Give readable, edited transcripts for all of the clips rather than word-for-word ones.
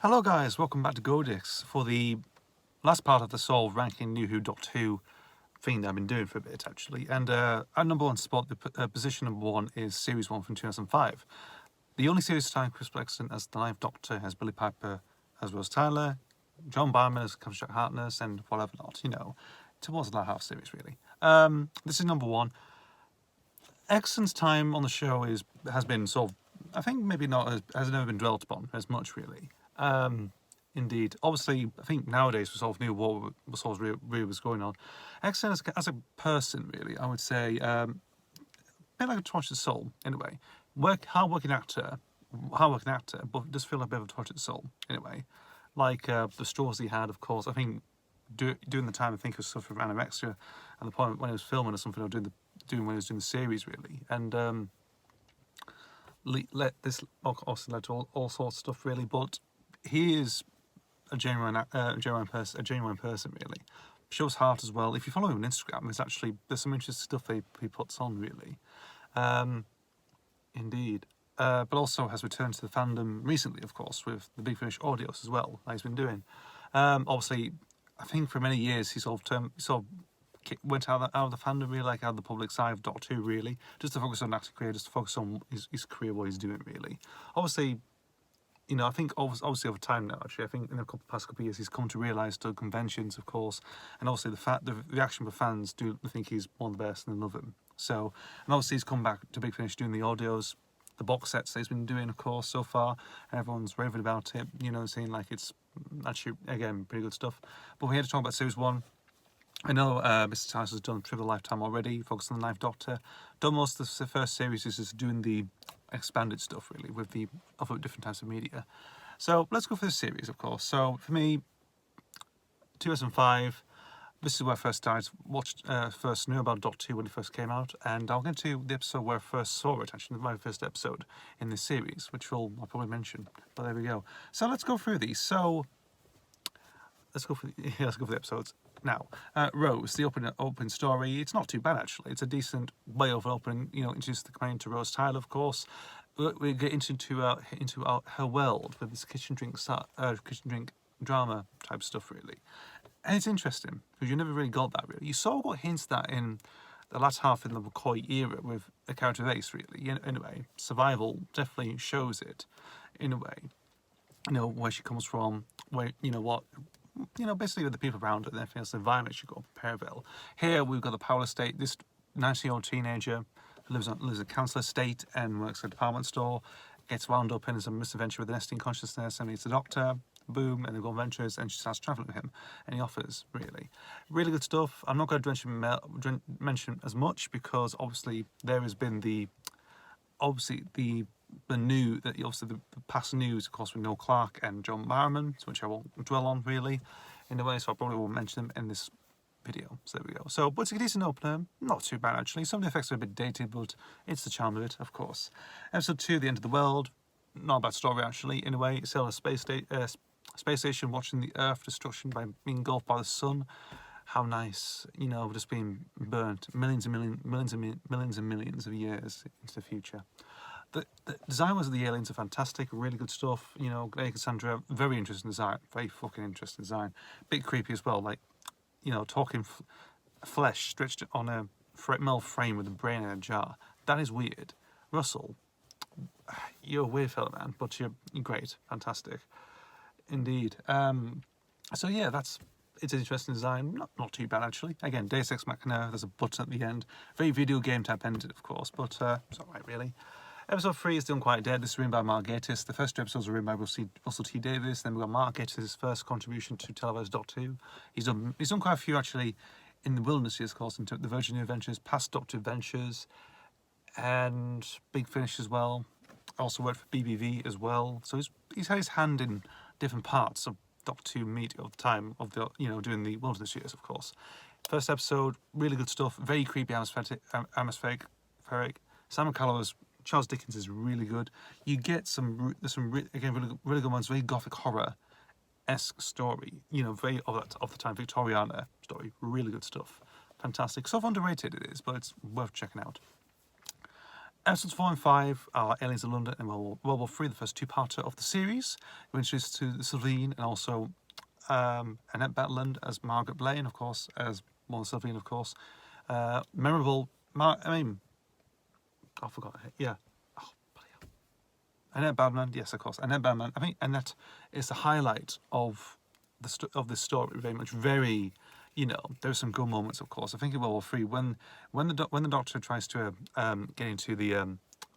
Hello guys, welcome back to Godix for the last part of the sort of ranking New Who Doctor Who thing that I've been doing for a bit actually. And at number one spot, the position number one is Series 1 from 2005. The only series starring Chris Eccleston as the Ninth Doctor has Billy Piper as Rose Tyler, John Barrowman as Captain Jack Harkness, and whatever not, you know. It was a half series really. This is number one. Eccleston's time on the show has been sort of, I think maybe not, has never been dwelt upon as much really. Indeed. Obviously, I think nowadays we sort of knew what sort of really was going on. Eccleston as a person, really, I would say, a bit like a tortured soul, in a way. Hard-working actor, but does feel like a bit of a tortured soul, in a way. Like the straws he had, of course. I think during the time, I think he was suffering from anorexia at the point when he was filming or something, or when he was doing the series, really. And this also led to all sorts of stuff, really. But he is a genuine person, really. Shows heart as well. If you follow him on Instagram, there's some interesting stuff he puts on, really. Indeed. But also has returned to the fandom recently, of course, with the Big Finish audios as well, that he's been doing. Obviously, I think for many years he sort of went out of the fandom, really, like out of the public side of Doctor Who, really, just to focus on acting career, just to focus on his career, what he's doing, really. Obviously, you know, I think obviously over time now, actually, I think in the past couple of years, he's come to realise through conventions, of course, and obviously the reaction of fans do think he's one of the best and they love him. So, and obviously he's come back to Big Finish doing the audios, the box sets that he's been doing, of course, so far, and everyone's raving about it, you know, saying like it's actually, again, pretty good stuff. But we're here to talk about Series 1. I know Mr. Tyson's done Triple Lifetime already, focused on the Ninth Doctor. Done most of the first series is just doing the expanded stuff, really, with the other different types of media. So let's go for the series, of course. So for me, 2005, this is where I first started, first knew about Doctor Who when it first came out, and I'll get to the episode where I first saw it, actually, my first episode in this series, which I'll probably mention, but there we go. So let's go through these. So let's go for the episodes. Now, Rose, the open story, it's not too bad, actually. It's a decent way of opening, you know, introduce the coming to Rose Tyler, of course. We get into her world with this kitchen drink drama type stuff, really. And it's interesting, because you never really got that, really. You sort of got hints of that in the last half in the McCoy era with a character of Ace, really. In a way, Survival definitely shows it, in a way. You know, where she comes from, where, you know, what... You know, basically with the people around her and everything else, the environment she got Perivale. Here we've got the power estate. This 19-year-old teenager who lives in a council estate and works at a department store, gets wound up in some misadventure with the nesting consciousness and meets the Doctor. Boom, and they go on ventures, and she starts travelling with him, and he offers, really good stuff. I'm not going to mention as much because obviously there has been the past news, of course, with Noel Clarke and John Barrowman, which I won't dwell on really in a way, so I probably won't mention them in this video. So there we go. So, but it's a decent opener, not too bad actually. Some of the effects are a bit dated, but it's the charm of it, of course. Episode 2, The End of the World, not a bad story actually, in a way. It's still a space station watching the Earth destruction by being engulfed by the sun. How nice, you know, just being burnt millions and millions of years into the future. The design of the aliens are fantastic, really good stuff. You know, Cassandra, very interesting design, very fucking interesting design. Bit creepy as well, like, you know, talking flesh stretched on a metal frame with a brain in a jar. That is weird. Russell, you're a weird fella, man, but you're great, fantastic, indeed. So yeah, it's an interesting design, not too bad actually. Again, Deus Ex Machina, there's a button at the end. Very video game type ended, of course, but it's alright really. Episode 3 is The Unquiet Dead. This is written by Mark Gatiss. The first two episodes were written by Russell T Davies. Then we got Mark Gatiss' first contribution to televised Doctor Who. He's done quite a few actually in the wilderness, of course, into the Virgin New Adventures, past Doctor Adventures, and Big Finish as well. Also worked for BBV as well. So he's had his hand in different parts of Doctor Who media of the time of the, you know, doing the wilderness years, of course. First episode, really good stuff. Very creepy, atmospheric. Simon Callow's Charles Dickens is really good. You get really good ones, very gothic horror-esque story. You know, very of the time Victoriana story. Really good stuff. Fantastic. Sort of underrated it is, but it's worth checking out. Episodes 4 and 5 are Aliens in London and World War III, the first two-parter of the series. We're introduced to Sylvine and also Annette Batland as Margaret Blaine, of course, as Mother Sylvine, of course. Memorable. I forgot. Yeah. Oh, bloody hell. Annette Badman, yes, of course. Annette Badman. I think Annette is the highlight of this story. Very much, very. There's some good moments, of course. I think in World War III, when the Doctor tries to get into the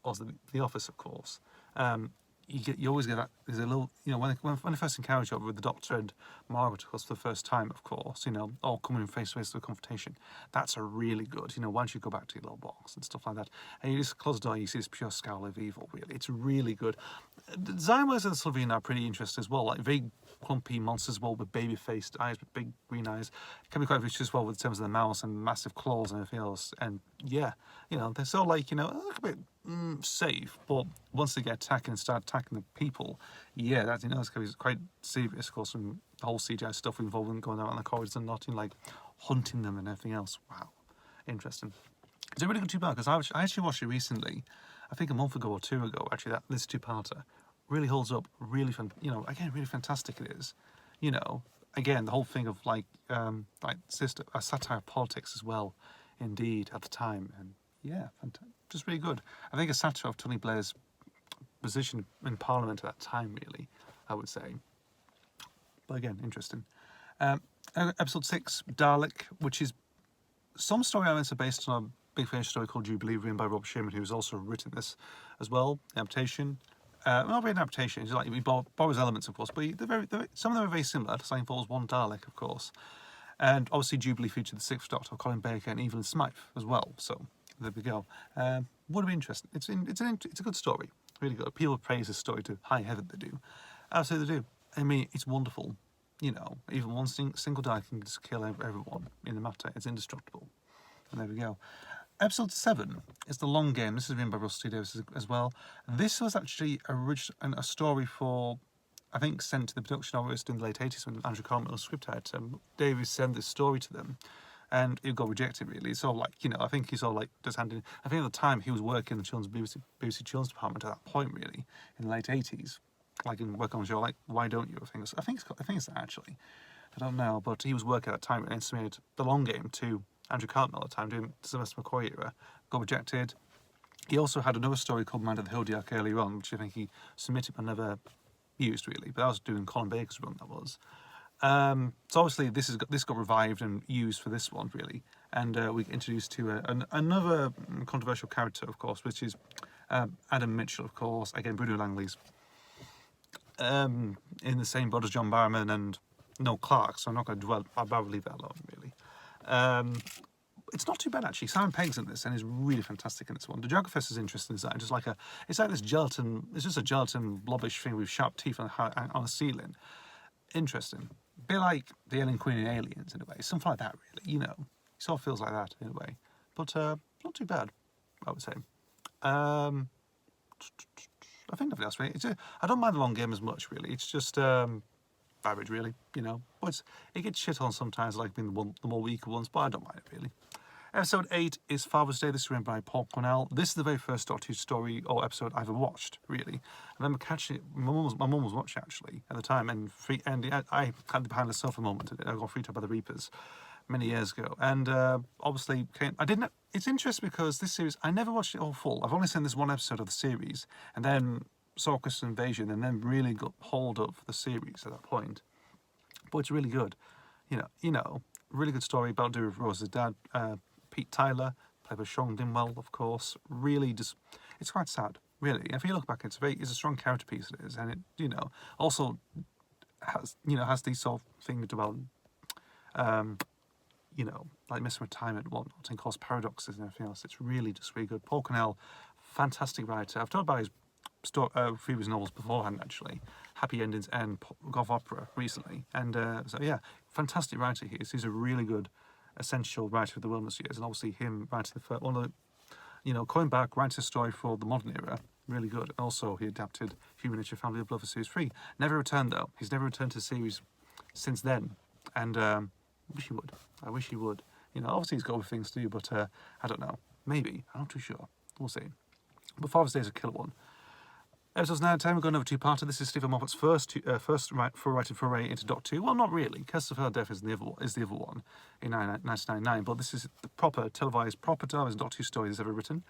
office, of course. You always get that. There's a little, when they first encounter each other with the Doctor and Margaret, of course, for the first time, of course, all coming face to face to a confrontation. That's a really good, once you go back to your little box and stuff like that, and you just close the door, you see this pure scowl of evil, really. It's really good. The Zymers and Sylvine are pretty interesting as well, like very clumpy monsters as well, with baby-faced eyes, with big green eyes. Can be quite vicious as well with terms of the mouth and massive claws and everything else. And yeah, they're so like, a little bit safe, but once they get attacking and start attacking the people, yeah, that's it's going to be quite serious, of course, from the whole CGI stuff involving going out on the corridors and not like hunting them and everything else. Wow, interesting. It's a really good two-parter because I actually watched it recently, I think a month ago or two ago. Actually, this two-parter really holds up. Really fun. Again, really fantastic it is. Again, the whole thing of like satire of politics as well, indeed, at the time, and yeah, fantastic. Just really good. I think a satire of Tony Blair's position in Parliament at that time, really, I would say. But again, interesting. Episode 6, Dalek, which is some story elements are based on a Big Finish story called Jubilee, written by Rob Sherman, who's also written this as well. The adaptation. Not really an adaptation. It's like he borrows elements, of course, but some of them are very similar. Something Falls, one Dalek, of course, and obviously Jubilee featured the Sixth Doctor, Colin Baker, and Evelyn Smythe as well. So there we go. Would be interesting. It's a good story, really good. People praise this story to high heaven. They do, absolutely they do. I mean, it's wonderful. Even one single Dalek can just kill everyone in the matter. It's indestructible. And there we go. Episode 7 is The Long Game. This is written by Russell T Davies as well. This was actually a story for, I think, sent to the production artist in the late 80s when Andrew Carmichael was script head. Davies sent this story to them, and it got rejected, really. It's all like, I think he's all like just handing. I think at the time he was working in the BBC Children's Department at that point, really, in the late 80s. Like, in work on the show, like, Why Don't You? I think it's that, actually. I don't know, but he was working at that time and estimated The Long Game to Andrew Cartmel at the time, doing the Sylvester McCoy era, got rejected. He also had another story called Man of the Hodiak earlier on, which I think he submitted but never used, really. But that was doing Colin Baker's run, that was. So obviously this got revived and used for this one, really. And we get introduced to another controversial character, of course, which is Adam Mitchell, of course. Again, Bruno Langley's in the same boat as John Barrowman and Noel Clarke, so I'm not going to dwell. I'll probably leave that alone, really. It's not too bad, actually. Simon Pegg's in this and is really fantastic in this one. The Geographers is interesting, is that it's like this gelatin. It's just a gelatin blobbish thing with sharp teeth on a ceiling. Interesting, a bit like the Alien Queen in Aliens in a way, something like that, really. It sort of feels like that in a way, but not too bad, I would say. I think nothing else, really. I don't mind The Long Game as much, really. It's just average, really, but it gets shit on sometimes, like being the more weaker ones, but I don't mind it, really. Episode 8 is Father's Day. This is written by Paul Cornell. This is the very first Doctor Who story or episode I ever watched, really. I remember catching it. My mum was watching, actually, at the time, and I had the behind the sofa moment. I got freaked out by the Reapers many years ago, and obviously it's interesting because this series, I never watched it all full. I've only seen this one episode of the series, and then saw Crystal Invasion, and then really got hold of the series at that point. But it's really good, really good story about doing with Rose's dad, Pete Tyler, played by Sean Dimwell, of course. Really, it's quite sad, really. If you look back, it's a strong character piece. It is, and it, also has these sort of things about, like missing retirement and whatnot, and cause paradoxes and everything else. It's really just really good. Paul Cornell, fantastic writer. I've talked about his few of his novels beforehand, actually. Happy Endings and Golf Opera recently. And so, yeah, fantastic writer he is. He's a really good, essential writer of the Wilderness Years. And obviously him writing the first one of the, coming back, writing a story for the modern era, really good. And also he adapted Human Nature Family of Love for Series 3. Never returned, though. He's never returned to the series since then. And I wish he would. Obviously he's got other things to do, but I don't know. Maybe. I'm not too sure. We'll see. But Father's Day is a killer one. Episodes 9 and 10, we're going over two-parter. This is Stephen Moffat's first writing foray into Doctor Who. Well, not really. Curse of Her Death is the other one in 1999, but this is the proper televised Doctor Who story that's ever written.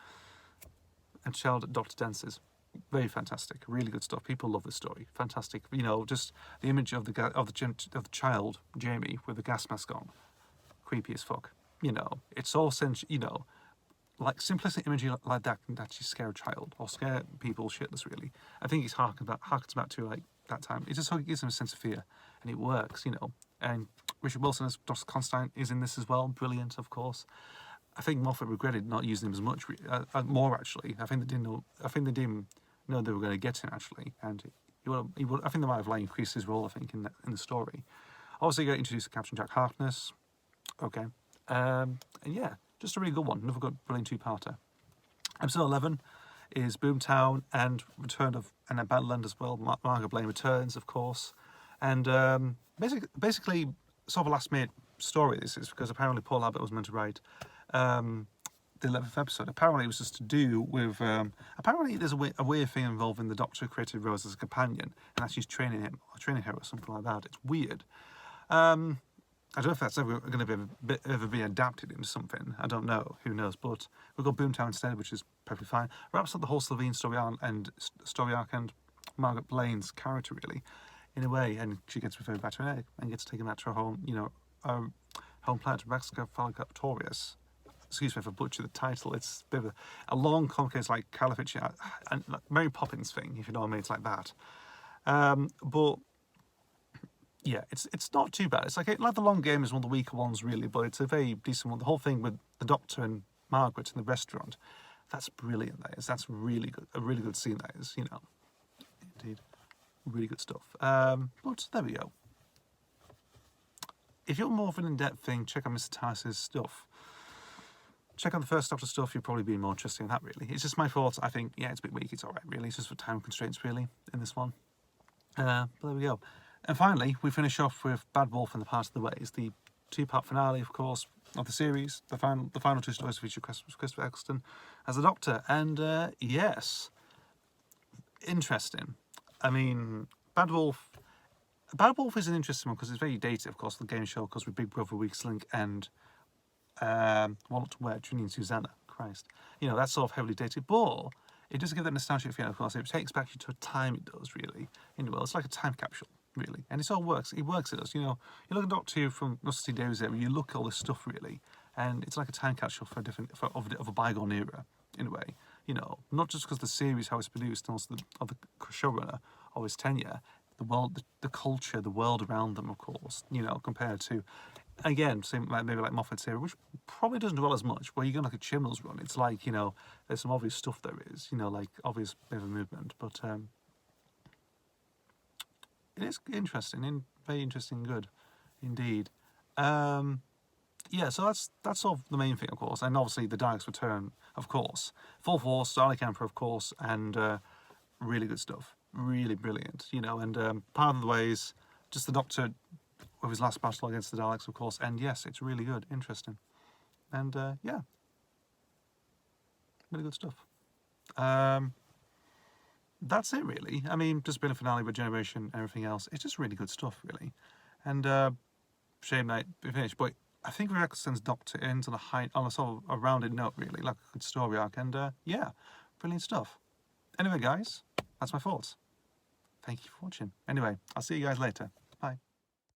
And Child Doctor Dances. Very fantastic. Really good stuff. People love this story. Fantastic. You know, just the image of the child, Jamie, with the gas mask on. Creepy as fuck. You know, it's all you know, like simplistic imagery like that can actually scare a child or scare people shitless, really. I think it's harkens back to like that time. It just gives them a sense of fear, and it works, you know. And Richard Wilson as Dr. Constantine is in this as well. Brilliant, of course. I think Moffat regretted not using him as much, more actually. I think they didn't know. I think they didn't know they were going to get him actually, and he would. I think they might have like increased his role. I think in the story. Obviously, you got introduced to Captain Jack Harkness. Okay, and yeah. Just a really good one. Another good, brilliant two-parter. Episode 11 is Boomtown and Return of and Battleland as well. Margaret Blaine returns, of course. And basically, sort of a last-minute story this is, because apparently Paul Abbott was meant to write the 11th episode. Apparently it was just to do with... apparently there's a weird thing involving the Doctor who created Rose as a companion, and that she's training her or something like that. It's weird. I don't know if that's ever going to ever be adapted into something. I don't know. Who knows? But we've got Boomtown instead, which is perfectly fine. Wraps up the whole Slovene story arc and Margaret Blaine's character, really, in a way. And she gets referred back to her egg and gets taken back to her home, you know, home planet, Rexica Falcatorius. Excuse me if I butcher the title. It's a bit of a long, complicated, like Caliphate and like Mary Poppins thing, if you know what I mean. It's like that. But yeah, it's not too bad. It's like the Long Game is one of the weaker ones, really, but it's a very decent one. The whole thing with the Doctor and Margaret in the restaurant, that's brilliant. That is. That's really good. A really good scene. That is. You know, indeed, really good stuff. But there we go. If you're more of an in-depth thing, check out Mr. Tice's stuff. Check out the first Doctor stuff. You'll probably be more interested in that. Really, it's just my thoughts. I think it's a bit weak. It's all right, really. It's just for time constraints, really, in this one. But there we go. And finally, we finish off with Bad Wolf and the Part of the Ways, the two-part finale, of course, of the series. The final two stories feature Christopher Eccleston as the Doctor. And yes, interesting. I mean, Bad Wolf is an interesting one because it's very dated, of course, the game show, because with Big Brother, Weak Link, and What to Wear, Trinity and Susanna. Christ. You know, that's sort of heavily dated, but it does give that nostalgic feeling, of course. It takes back you to a time, it does, really, in the world. It's like a time capsule, really. And it all works. It works, it does. You know, you look at Doctor Who from Rusty Days there, you look at all this stuff, really, and it's like a time capsule for a bygone era, in a way. You know, not just because the series, how it's produced, and also the showrunner, or his tenure, the world, the culture, the world around them, of course, you know, compared to, again, same maybe like Moffat's era, which probably doesn't dwell as much. Where you go like a Chibnall's run, it's like, you know, there's some obvious stuff there is, you know, like obvious bit of a movement, but it is interesting, and very interesting, and good, indeed. Yeah, so that's sort of the main thing, of course, and obviously the Daleks return, of course, Full Force, Dalek Emperor, of course, and really good stuff, really brilliant, you know, and part of the ways, just the Doctor with his last battle against the Daleks, of course, and yes, it's really good, interesting, and yeah, really good stuff. That's it, really. I mean, just been a finale with Generation and everything else. It's just really good stuff, really, and shame that it finished, but I think Rick Eccleston's Doctor ends on a sort of a rounded note, really, like a good story arc, and yeah, brilliant stuff. Anyway, guys, that's my thoughts. Thank you for watching. Anyway, I'll see you guys later.